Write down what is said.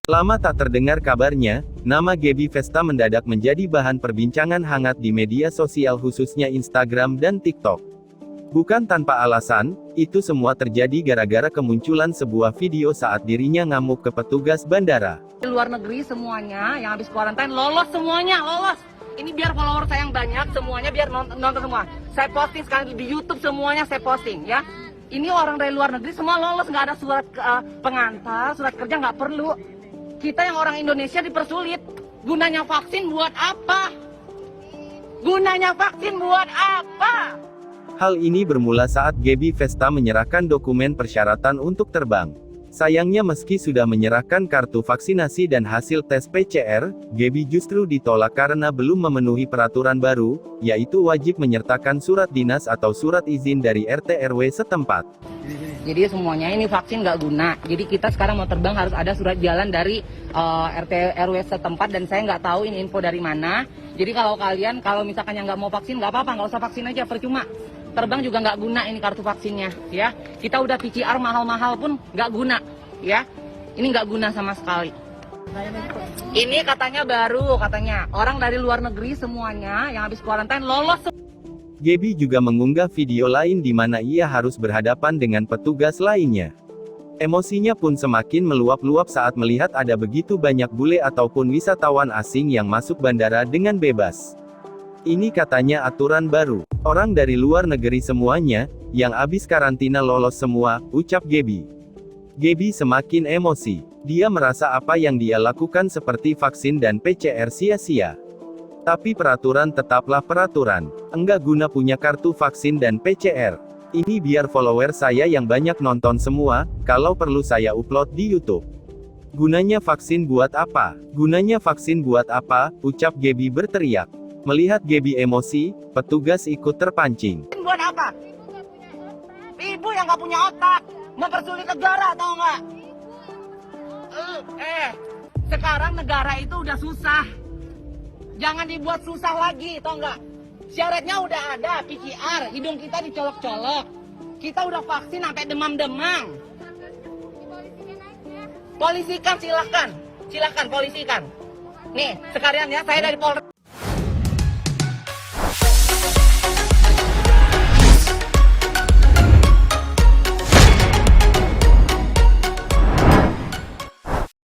Lama tak terdengar kabarnya, nama Gaby Vesta mendadak menjadi bahan perbincangan hangat di media sosial khususnya Instagram dan TikTok. Bukan tanpa alasan, itu semua terjadi gara-gara kemunculan sebuah video saat dirinya ngamuk ke petugas bandara. Di luar negeri semuanya yang habis kuarantain lolos semuanya, lolos. Ini biar follower saya yang banyak, semuanya biar nonton semua. Saya posting sekarang di YouTube semuanya saya posting ya. Ini orang dari luar negeri semua lolos, nggak ada surat pengantar, surat kerja nggak perlu. Kita yang orang Indonesia dipersulit. Gunanya vaksin buat apa? Gunanya vaksin buat apa? Hal ini bermula saat Gaby Vesta menyerahkan dokumen persyaratan untuk terbang. Sayangnya meski sudah menyerahkan kartu vaksinasi dan hasil tes PCR, Gaby justru ditolak karena belum memenuhi peraturan baru, yaitu wajib menyertakan surat dinas atau surat izin dari RT RW setempat. Jadi semuanya ini vaksin nggak guna. Jadi kita sekarang mau terbang harus ada surat jalan dari RT RW setempat dan saya nggak tahu ini info dari mana. Jadi kalau kalian, kalau misalkan yang nggak mau vaksin nggak apa-apa, nggak usah vaksin aja, percuma. Terbang juga nggak guna ini kartu vaksinnya, ya. Kita udah PCR mahal-mahal pun nggak guna, ya. Ini nggak guna sama sekali. Ini katanya baru, katanya orang dari luar negeri semuanya yang habis kuarantain lolos. Gaby juga mengunggah video lain di mana ia harus berhadapan dengan petugas lainnya. Emosinya pun semakin meluap-luap saat melihat ada begitu banyak bule ataupun wisatawan asing yang masuk bandara dengan bebas. Ini katanya aturan baru. Orang dari luar negeri semuanya, yang habis karantina lolos semua, ucap Gaby. Gaby semakin emosi. Dia merasa apa yang dia lakukan seperti vaksin dan PCR sia-sia. Tapi peraturan tetaplah peraturan. Enggak guna punya kartu vaksin dan PCR. Ini biar follower saya yang banyak nonton semua, kalau perlu saya upload di YouTube. Gunanya vaksin buat apa? Gunanya vaksin buat apa? Ucap Gaby berteriak. Melihat Gaby emosi, petugas ikut terpancing. Buat apa? Ibu yang nggak punya otak, mempersulit negara, tau nggak? Sekarang negara itu udah susah. Jangan dibuat susah lagi, tau nggak? Syaratnya udah ada, PCR, hidung kita dicolok-colok. Kita udah vaksin sampai demam-demam. Polisikan silahkan, silahkan polisikan. Nih, sekalian ya, saya dari Polres.